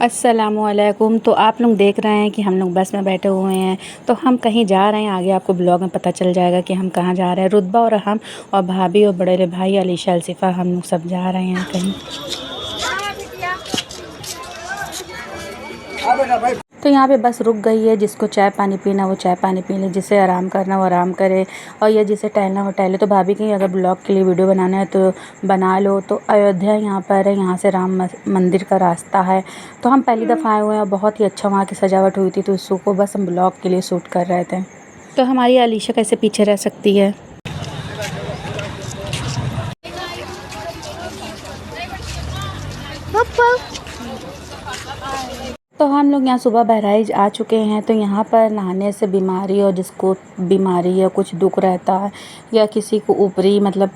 अस्सलामुअलैकुम। तो आप लोग देख रहे हैं कि हम लोग बस में बैठे हुए हैं, तो हम कहीं जा रहे हैं। आगे आपको ब्लॉग में पता चल जाएगा कि हम कहाँ जा रहे हैं। रुतबा और हम और भाभी और बड़े भाई अलीशा अलसिफ़ा हम लोग सब जा रहे हैं कहीं। तो यहाँ पे बस रुक गई है। जिसको चाय पानी पीना वो चाय पानी पी ले, जिसे आराम करना वो आराम करे, और या जिसे टहलना हो टहले। तो भाभी कहीं अगर ब्लॉग के लिए वीडियो बनाना है तो बना लो। तो अयोध्या यहाँ पर है, यहाँ से राम मंदिर का रास्ता है। तो हम पहली दफ़ा आए हुए हैं, बहुत ही अच्छा वहाँ की सजावट हुई थी, तो उसको बस हम ब्लॉग के लिए शूट कर रहे थे। तो हमारी अलीशा कैसे पीछे रह सकती है। तो हम लोग यहाँ सुबह बहराइच आ चुके हैं। तो यहाँ पर नहाने से बीमारी, और जिसको बीमारी या कुछ दुख रहता है या किसी को ऊपरी मतलब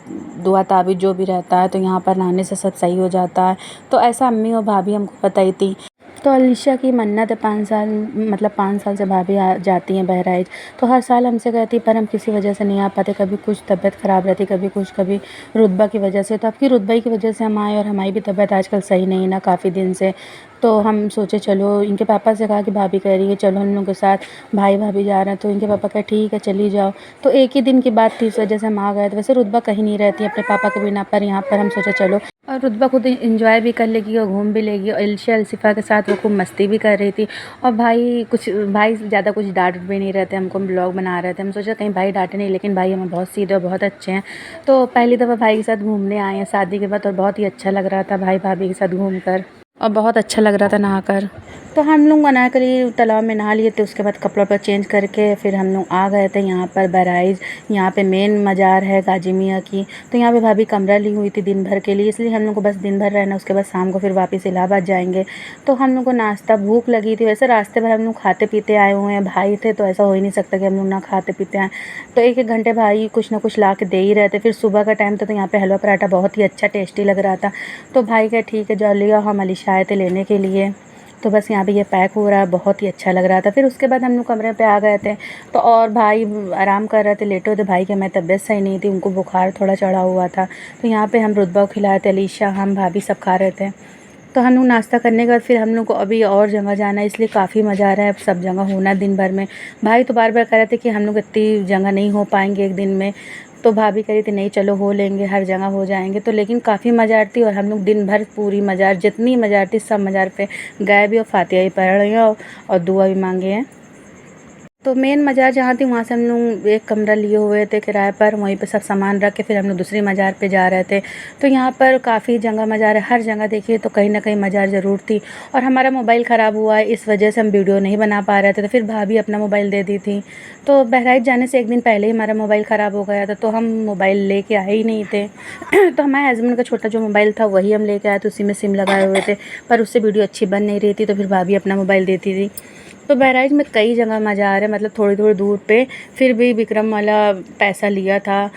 दुआ ताबीज़ जो भी रहता है, तो यहाँ पर नहाने से सब सही हो जाता है। तो ऐसा अम्मी और भाभी हमको बताई थी। तो अलीशा की मन्नत है 5 साल, मतलब 5 साल से भाभी जाती हैं बहराइच। तो हर साल हमसे कहती, पर हम किसी वजह से नहीं आ पाते। कभी कुछ तबीयत ख़राब रहती, कभी कुछ, कभी रुतबा की वजह से। तो आपकी रुतबा की वजह से हम आए, और हमारी भी तबीयत आजकल सही नहीं ना काफ़ी दिन से। तो हम सोचे चलो, इनके पापा से कहा कि भाभी कह रही है चलो हम लोग के साथ, भाई भाभी जा रहे हैं। तो इनके पापा कहे ठीक है चली जाओ। तो एक ही दिन की बात थी, इस वजह से हम आ गए थे। वैसे रुतबा कहीं नहीं रहती अपने पापा के बिना, पर यहाँ पर हम सोचा चलो, और रुतबा खुद इंजॉय भी कर लेगी और घूम भी लेगी। और अलीशा अलसिफ़ा के साथ वो खूब मस्ती भी कर रही थी। और भाई ज़्यादा कुछ डांट भी नहीं रहे थे हमको, हम ब्लॉग बना रहे थे। हम सोचा कहीं भाई डांटे नहीं, लेकिन भाई हमें बहुत सीधे और बहुत अच्छे हैं। तो पहली दफ़ा भाई के साथ घूमने आए हैं शादी के बाद, और बहुत ही अच्छा लग रहा था भाई भाभी के साथ घूम कर, और बहुत अच्छा लग रहा था नहाकर। तो हम लोग बनाकर तालाब में नहा लिए थे। उसके बाद कपड़ा वपड़ा चेंज करके फिर हम लोग आ गए थे यहाँ पर बहराइच। यहाँ पे मेन मज़ार है गाजी मियाँ की। तो यहाँ पे भाभी कमरा ली हुई थी दिन भर के लिए, इसलिए हम लोग को बस दिन भर रहना, उसके बाद शाम को फिर वापस इलाहाबाद जाएंगे। तो हम लोग को नाश्ता, भूख लगी थी। वैसे रास्ते भर हम लोग खाते पीते आए हुए हैं, भाई थे तो ऐसा हो ही नहीं सकता कि हम लोग ना खाते पीते आएँ। तो एक एक घंटे भाई कुछ ना कुछ ला के दे ही रहे थे। फिर सुबह का टाइम था, तो यहाँ पे हलवा पराठा बहुत ही अच्छा टेस्टी लग रहा था। तो भाई कहे ठीक है जाओ ले आओ, हम अलीशा आए थे लेने के लिए। तो बस यहाँ पे ये पैक हो रहा है, बहुत ही अच्छा लग रहा था। फिर उसके बाद हम लोग कमरे पे आ गए थे। तो और भाई आराम कर रहे थे, लेटे हुए थे। भाई की हमारी तबीयत सही नहीं थी, उनको बुखार थोड़ा चढ़ा हुआ था। तो यहाँ पे हम रुतबा को खिलाए थे, अलीशा हम भाभी सब खा रहे थे। तो हम लोग नाश्ता करने के बाद फिर हम लोग को अभी और जगह जाना है, इसलिए काफ़ी मज़ा आ रहा है अब सब जगह होना दिन भर में। भाई तो बार बार कह रहे थे कि हम लोग इतनी जगह नहीं हो पाएंगे एक दिन में। तो भाभी कह रही थी नहीं चलो हो लेंगे, हर जगह हो जाएंगे। तो लेकिन काफ़ी मज़ार थी, और हम लोग दिन भर पूरी मज़ार, जितनी मज़ार थी सब मज़ार पे गए भी, और फातिहा भी पढ़ रहे हैं और दुआ भी मांगे हैं। तो मेन मज़ार जहाँ थी वहाँ से हम लोग एक कमरा लिए हुए थे किराए पर, वहीं पे सब सामान रख के फिर हम लोग दूसरी मज़ार पे जा रहे थे। तो यहाँ पर काफ़ी जगह मज़ार है, हर जगह देखिए तो कहीं ना कहीं मज़ार ज़रूर थी। और हमारा मोबाइल ख़राब हुआ है, इस वजह से हम वीडियो नहीं बना पा रहे थे। तो फिर भाभी अपना मोबाइल दे दी थी। तो बहराइच जाने से एक दिन पहले ही हमारा मोबाइल ख़राब हो गया था, तो हम मोबाइल ले कर आए ही नहीं थे। तो हमारे हस्बैंड का छोटा जो मोबाइल था वही हम ले कर आए थे, उसी में सिम लगाए हुए थे। पर उससे वीडियो अच्छी बन नहीं रही थी, तो फिर भाभी अपना मोबाइल देती थी। तो बहराइच में कई जगह मज़ार है, मतलब थोड़ी थोड़ी दूर पे। फिर भी विक्रम वाला पैसा लिया था,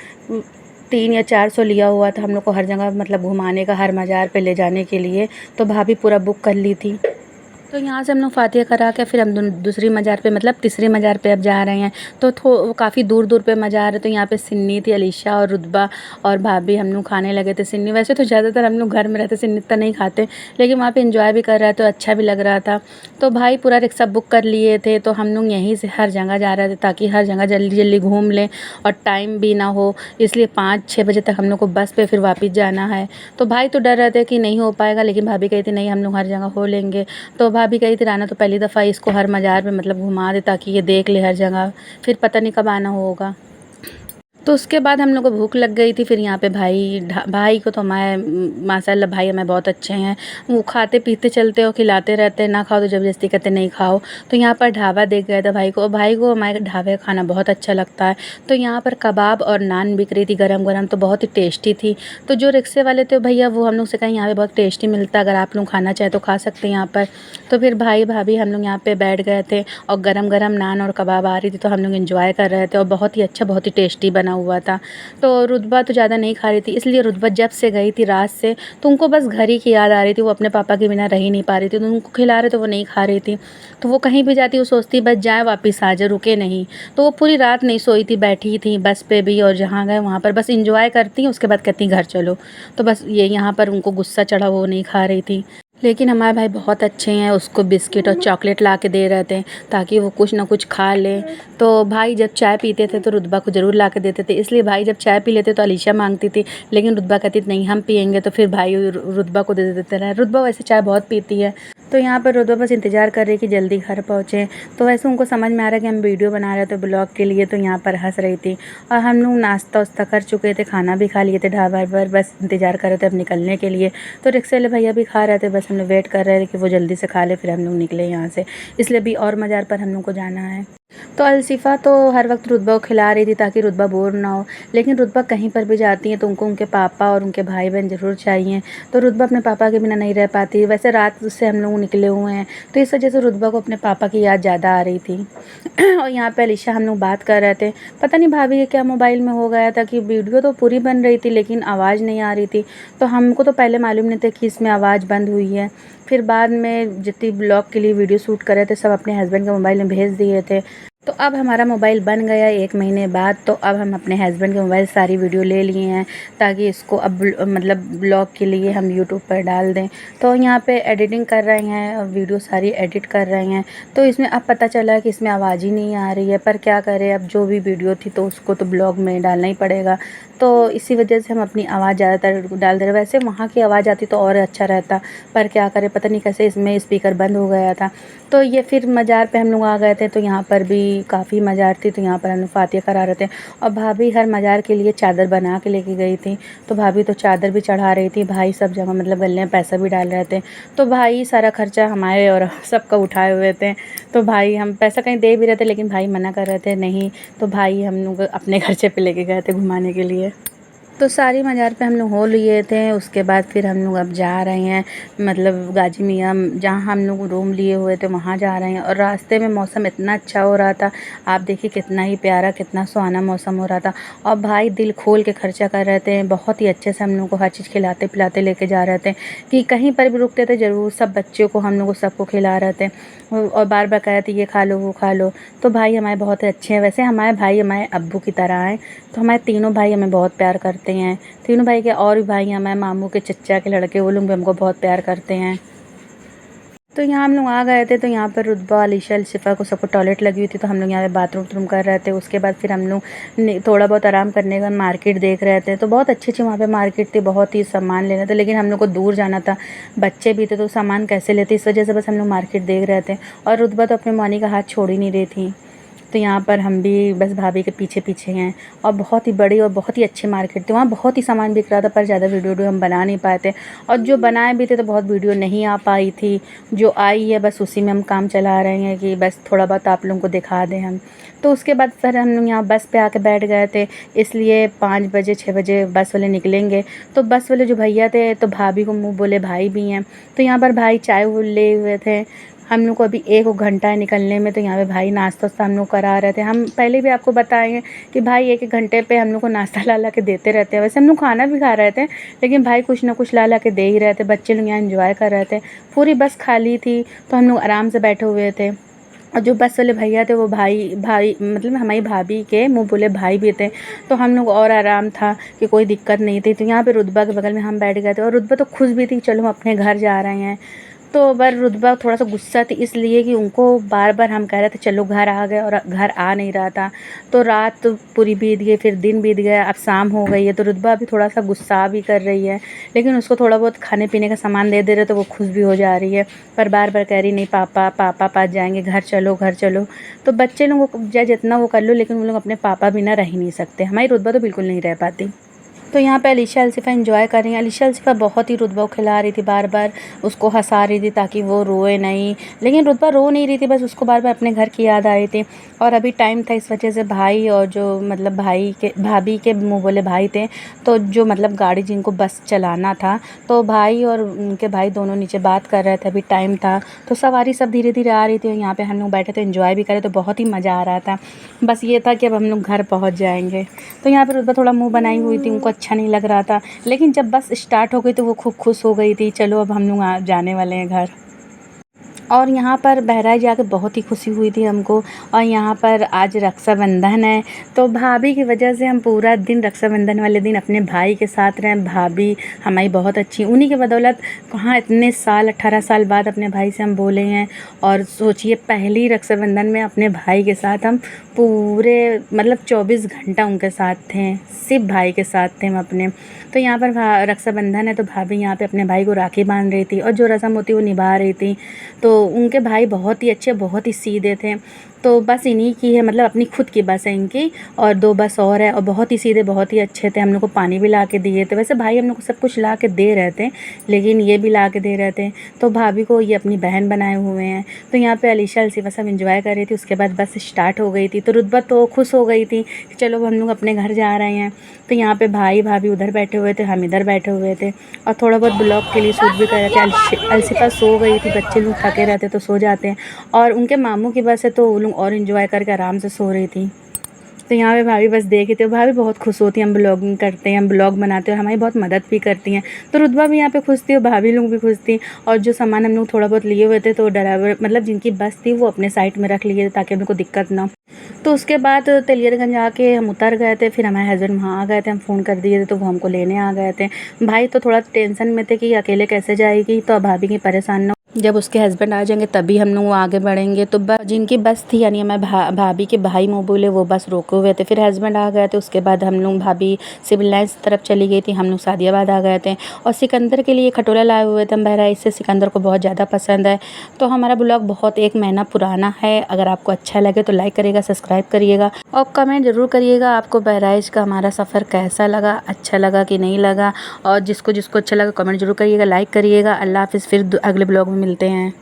300 या 400 लिया हुआ था हम लोग को हर जगह मतलब घुमाने का, हर मज़ार पे ले जाने के लिए। तो भाभी पूरा बुक कर ली थी। तो यहाँ से हम लोग फातिहा करा के फिर हम दूसरी मज़ार पे, मतलब तीसरी मज़ार पे अब जा रहे हैं। तो काफ़ी दूर दूर पे मज़ार है। तो यहाँ पे सिन्नी थी, अलीशा और रुतबा और भाभी हम लोग खाने लगे थे सिन्नी। वैसे तो ज़्यादातर हम लोग घर में रहते, सिन्नी इतना नहीं खाते, लेकिन वहाँ पे एंजॉय भी कर रहे थे तो अच्छा भी लग रहा था। तो भाई पूरा रिक्शा बुक कर लिए थे, तो हम लोग यहीं से हर जगह जा रहे थे, ताकि हर जगह जल्दी जल्दी घूम लें और टाइम भी ना हो। इसलिए 5-6 बजे तक हम लोग को बस पे फिर वापस जाना है। तो भाई तो डर रहे थे कि नहीं हो पाएगा, लेकिन भाभी कही थी नहीं हम लोग हर जगह हो लेंगे। तो भाभी कही थी राना तो पहली दफ़ा इसको हर मज़ार पे मतलब घुमा दे, ताकि ये देख ले हर जगह, फिर पता नहीं कब आना होगा। तो उसके बाद हम लोग को भूख लग गई थी। फिर यहाँ पे भाई को तो हमारे माशाल्लाह भाई हमें बहुत अच्छे हैं, वो खाते पीते चलते और खिलाते रहते हैं, ना खाओ तो ज़बरदस्ती कहते नहीं खाओ। तो यहाँ पर ढाबा देख गया था भाई को, और भाई को हमारे ढाबे का खाना बहुत अच्छा लगता है। तो यहाँ पर कबाब और नान बिक रही थी गरम गरम, तो बहुत ही टेस्टी थी। तो जो रिक्शे वाले थे भैया वो हम लोग से कहीं यहाँ पे बहुत टेस्टी मिलता है, अगर आप लोग खाना चाहें तो खा सकते हैं यहाँ पर। तो फिर भाई भाभी हम लोग यहाँ पे बैठ गए थे, और गरम गरम नान और कबाब आ रही थी, तो हम लोग एंजॉय कर रहे थे, और बहुत ही अच्छा बहुत ही टेस्टी बना हुआ था। तो रुतबा तो ज़्यादा नहीं खा रही थी, इसलिए रुतबा जब से गई थी रात से, तो उनको बस घर ही की याद आ रही थी। वो अपने पापा के बिना रह ही नहीं पा रही थी, तो उनको खिला रहे तो वो नहीं खा रही थी। तो वो कहीं भी जाती वो सोचती बस जाए वापस आ जाए, रुके नहीं। तो वो पूरी रात नहीं सोई थी, बैठी थी बस पे भी, और जहाँ गए वहाँ पर बस इंजॉय करती, उसके बाद कहती घर चलो। तो बस ये यहाँ पर उनको गुस्सा चढ़ा, वो नहीं खा रही थी। लेकिन हमारे भाई बहुत अच्छे हैं, उसको बिस्किट और चॉकलेट ला के दे रहे थे ताकि वो कुछ ना कुछ खा ले। तो भाई जब चाय पीते थे तो रुतबा को ज़रूर ला के देते थे, इसलिए भाई जब चाय पी लेते तो अलीशा मांगती थी, लेकिन रुतबा कहती थी नहीं हम पियेंगे, तो फिर भाई रुतबा को दे देते रहे। रुतबा वैसे चाय बहुत पीती है। तो यहाँ पर रुतबा बस इंतज़ार कर रही कि जल्दी घर पहुँचे। तो वैसे उनको समझ में आ रहा है कि हम वीडियो बना रहे थे ब्लॉग के लिए, तो यहाँ पर हंस रही थी। और हम लोग नाश्ता वास्ता कर चुके थे, खाना भी खा लिए थे ढाबा पर, बस इंतज़ार कर रहे थे अब निकलने के लिए। तो रिक्शे वाले भैया भी खा रहे थे, बस हम लोग वेट कर रहे थे कि वो जल्दी से खा ले फिर हम लोग निकले यहाँ से, इसलिए अभी और मज़ार पर हम लोग को जाना है। तो अलसिफ़ा तो हर वक्त रुतबा को खिला रही थी ताकि रुतबा बोर ना हो, लेकिन रुतबा कहीं पर भी जाती है तो उनको उनके पापा और उनके भाई बहन ज़रूर चाहिए। तो रुतबा अपने पापा के बिना नहीं रह पाती। वैसे रात से हम लोग निकले हुए हैं, तो इस वजह से रुतबा को अपने पापा की याद ज़्यादा आ रही थी। और यहाँ पे अलीशा हम लोग बात कर रहे थे, पता नहीं भाभी के क्या मोबाइल में हो गया था कि वीडियो तो पूरी बन रही थी लेकिन आवाज़ नहीं आ रही थी। तो हमको तो पहले मालूम नहीं था कि इसमें आवाज़ बंद हुई है। फिर बाद में जितनी ब्लॉग के लिए वीडियो शूट कर रहे थे सब अपने हस्बैंड के मोबाइल में भेज दिए थे। तो अब हमारा मोबाइल बन गया 1 महीने बाद, तो अब हम अपने हस्बैंड के मोबाइल सारी वीडियो ले लिए हैं ताकि इसको अब मतलब ब्लॉग के लिए हम यूट्यूब पर डाल दें। तो यहाँ पे एडिटिंग कर रहे हैं और वीडियो सारी एडिट कर रहे हैं। तो इसमें अब पता चला कि इसमें आवाज़ ही नहीं आ रही है, पर क्या करें, अब जो भी वीडियो थी तो उसको तो ब्लॉग में डालना ही पड़ेगा। तो इसी वजह से हम अपनी आवाज़ ज़्यादातर डाल दे रहे। वैसे वहाँ की आवाज़ आती तो और अच्छा रहता, पर क्या करें, पता नहीं कैसे इसमें स्पीकर बंद हो गया था। तो ये फिर मज़ार पे हम लोग आ गए थे, तो यहाँ पर भी काफ़ी मज़ार थी, तो यहाँ पर हम लोग फातिया करा रहे थे। और भाभी हर मज़ार के लिए चादर बना के लेके गई थी, तो भाभी तो चादर भी चढ़ा रही थी, भाई सब जगह मतलब गले में पैसा भी डाल रहे थे। तो भाई सारा खर्चा हमारे और सबका उठाए हुए थे। तो भाई हम पैसा कहीं दे भी रहे थे लेकिन भाई मना कर रहे थे नहीं, तो भाई हम लोग अपने खर्चे पे लेके गए थे घुमाने के लिए। तो सारी मज़ार पे हम लोग हो लिए थे। उसके बाद फिर हम लोग अब जा रहे हैं मतलब गाजी मियाँ, जहाँ हम लोग रूम लिए हुए थे वहाँ जा रहे हैं। और रास्ते में मौसम इतना अच्छा हो रहा था, आप देखिए कितना ही प्यारा, कितना सुहाना मौसम हो रहा था। और भाई दिल खोल के खर्चा कर रहे थे, बहुत ही अच्छे से हम लोग को हर चीज़ खिलाते पिलाते लेके जा रहे थे कि कहीं पर भी रुकते थे ज़रूर सब बच्चों को हम लोग को सबको खिला रहे थे। और बार बार कह रहे थे ये खा लो वो खा लो। तो भाई हमारे बहुत अच्छे हैं, वैसे हमारे भाई हमारे अब्बू की तरह हैं। तो हमारे तीनों भाई हमें बहुत प्यार करते हैं। तीनों भाई के और भी भाई हैं, हमारे मामू के चच्चा के लड़के, वो लोग भी हमको बहुत प्यार करते हैं। तो यहाँ हम लोग आ गए थे, तो यहाँ पर रुतबा अलीशा अलशिफ़ा को सबको टॉयलेट लगी हुई थी, तो हम लोग यहाँ पे बाथरूम वाथरूम कर रहे थे। उसके बाद फिर हम लोग थोड़ा बहुत आराम करने का मार्केट देख रहे थे। तो बहुत अच्छी वहाँ पे मार्केट थी, बहुत ही सामान लेना था, लेकिन हम लोग को दूर जाना था, बच्चे भी थे तो सामान कैसे लेते, इस वजह से बस हम लोग मार्केट देख रहे थे। और रुतबा तो अपने मौनी का हाथ छोड़ ही नहीं रही थी। तो यहाँ पर हम भी बस भाभी के पीछे पीछे हैं। और बहुत ही बड़ी और बहुत ही अच्छी मार्केट थी, वहाँ बहुत ही सामान बिक रहा था, पर ज़्यादा वीडियो हम बना नहीं पाए थे। और जो बनाए भी थे तो बहुत वीडियो नहीं आ पाई थी, जो आई है बस उसी में हम काम चला रहे हैं कि बस थोड़ा बहुत आप लोगों को दिखा दें हम। तो उसके बाद फिर हम लोग यहाँ बस पे आके बैठ गए थे, इसलिए 5 बजे 6 बजे बस वाले निकलेंगे। तो बस वाले जो भैया थे तो भाभी को मुँह बोले भाई भी हैं, तो यहाँ पर भाई चाय वो ले हुए थे। हम लोग को अभी 1 घंटा है निकलने में, तो यहाँ पे भाई नाश्ता वास्ता हम लोग करा रहे थे। हम पहले भी आपको बताए हैं कि भाई 1 घंटे पे हम लोग को नाश्ता ला ला के देते रहते हैं। वैसे हम लोग खाना भी खा रहे थे, लेकिन भाई कुछ ना कुछ ला ला के दे ही रहे थे। बच्चे लोग यहाँ एंजॉय कर रहे थे, पूरी बस खाली थी, तो हम लोग आराम से बैठे हुए थे। और जो बस वाले भैया थे वो भाई भाई मतलब हमारी भाभी के मुँह बोले भाई भी थे, तो हम लोग और आराम था कि कोई दिक्कत नहीं थी। तो यहाँ पे रुतबा के बगल में हम बैठ गए थे, और रुतबा तो खुश भी थी चलो हम अपने घर जा रहे हैं। तो पर रुतबा थोड़ा सा गुस्सा थी, इसलिए कि उनको बार बार हम कह रहे थे चलो घर आ गए, और घर आ नहीं रहा था। तो रात पूरी बीत गई, फिर दिन बीत गया, अब शाम हो गई है। तो रुतबा अभी थोड़ा सा गुस्सा भी कर रही है, लेकिन उसको थोड़ा बहुत खाने पीने का सामान दे दे रहे तो वो खुश भी हो जा रही है। पर बार बार कह रही नहीं पापा पापा पास जाएंगे, घर चलो घर चलो। तो बच्चे लोगों को चाहे जितना वो कर लो, लेकिन वो लोग अपने पापा बिना रह ही नहीं सकते। हमारी रुतबा तो बिल्कुल नहीं रह पाती। तो यहाँ पे अलीशा अलसिफ़ा एंजॉय कर रही हैं। अलीशा अलसिफ़ा बहुत ही रुतबा को खिला रही थी, बार बार उसको हंसा रही थी ताकि वो रोए नहीं, लेकिन रुतबा रो नहीं रही थी, बस उसको बार बार अपने घर की याद आ रही थी। और अभी टाइम था, इस वजह से भाई और जो मतलब भाई के भाभी के मुँह बोले भाई थे, तो जो मतलब गाड़ी जिनको बस चलाना था, तो भाई और उनके भाई दोनों नीचे बात कर रहे थे। अभी टाइम था तो सवारी सब धीरे धीरे आ रही थी, और यहाँ पे हम लोग बैठे थे एंजॉय भी करे, तो बहुत ही मज़ा आ रहा था। बस ये था कि अब हम लोग घर पहुँच जाएंगे। तो यहाँ पर रुतबा थोड़ा मुँह बनाई हुई थी, उनको अच्छा नहीं लग रहा था, लेकिन जब बस स्टार्ट हो गई तो वो खूब खुश हो गई थी, चलो अब हम लोग जाने वाले हैं घर। और यहाँ पर बहराइच जाके बहुत ही खुशी हुई थी हमको। और यहाँ पर आज रक्षाबंधन है, तो भाभी की वजह से हम पूरा दिन रक्षाबंधन वाले दिन अपने भाई के साथ रहें। भाभी हमारी बहुत अच्छी, उन्हीं के बदौलत कहाँ इतने साल 18 साल बाद अपने भाई से हम बोले हैं। और सोचिए पहली रक्षाबंधन में अपने भाई के साथ हम पूरे मतलब 24 घंटा उनके साथ थे, सिर्फ भाई के साथ थे हम अपने। तो यहाँ पर रक्षाबंधन है तो भाभी यहाँ पे अपने भाई को राखी बांध रही थी और जो रस्म होती वो निभा रही थी। तो उनके भाई बहुत ही अच्छे, बहुत ही सीधे थे। तो बस इन्हीं की है, मतलब अपनी खुद की बस है इनकी, और 2 बस और है। और बहुत ही सीधे, बहुत ही अच्छे थे। हम लोग को पानी भी ला के दिए थे। वैसे भाई हम लोग को सब कुछ ला के दे रहे थे, लेकिन ये भी ला के दे रहे थे। तो भाभी को ये अपनी बहन बनाए हुए हैं। तो यहाँ पे अलीशा अलसीफ़ा सब एंजॉय कर रही थी। उसके बाद बस स्टार्ट हो गई थी, तो रुतबा तो खुश हो गई थी कि चलो हम लोग अपने घर जा रहे हैं। तो यहाँ पे भाई भाभी उधर बैठे हुए थे, हम इधर बैठे हुए थे और थोड़ा बहुत ब्लॉग के लिए शूट भी कर रहे थे। अलसीफ़ा सो गई थी, बच्चे लोग थके रहते तो सो जाते हैं, और उनके मामू की बस है तो वो लोग और एंजॉय करके आराम से सो रही थी। तो यहाँ पे भाभी बस देखे थे। भाभी बहुत खुश होती हैं, हम ब्लॉगिंग करते हैं, हम ब्लॉग बनाते हैं और हमारी बहुत मदद भी करती हैं। तो रुतबा भी यहाँ पे खुश थी और भाभी लोग भी खुश थी। और जो सामान हम लोग थोड़ा बहुत लिए हुए थे तो ड्राइवर मतलब जिनकी बस थी वो अपने साइड में रख लिए ताकि उनको दिक्कत ना हो। तो उसके बाद तेलियरगंज आके हम उतर गए थे। फिर हमारे हस्बैंड वहाँ आ गए थे, हम फ़ोन कर दिए थे तो वो हमको लेने आ गए थे। भाई तो थोड़ा टेंशन में थे कि अकेले कैसे जाएगी, तो भाभी की परेशान ना, जब उसके हस्बैंड आ जाएंगे तभी हम लोग आगे बढ़ेंगे। तो जिनकी बस थी यानी हमारे भाभी के भाई मुँह बोले वो बस रोके हुए थे। फिर हस्बैंड आ गए थे, उसके बाद हम लोग भाभी सिविल लाइन्स तरफ चली गई थी, हम लोग सादियाबाद आ गए थे। और सिकंदर के लिए खटोला लाए हुए थे हम बहराइच से, सिकंदर को बहुत ज़्यादा पसंद है। तो हमारा ब्लॉग बहुत 1 महीना पुराना है। अगर आपको अच्छा लगे तो लाइक करिएगा, सब्सक्राइब करिएगा और कमेंट ज़रूर करिएगा आपको बहराइच का हमारा सफ़र कैसा लगा, अच्छा लगा कि नहीं लगा। और जिसको जिसको अच्छा लगा कमेंट ज़रूर करिएगा, लाइक करिएगा। अल्लाह हाफ़िज़, फिर अगले ब्लॉग में मिलते हैं।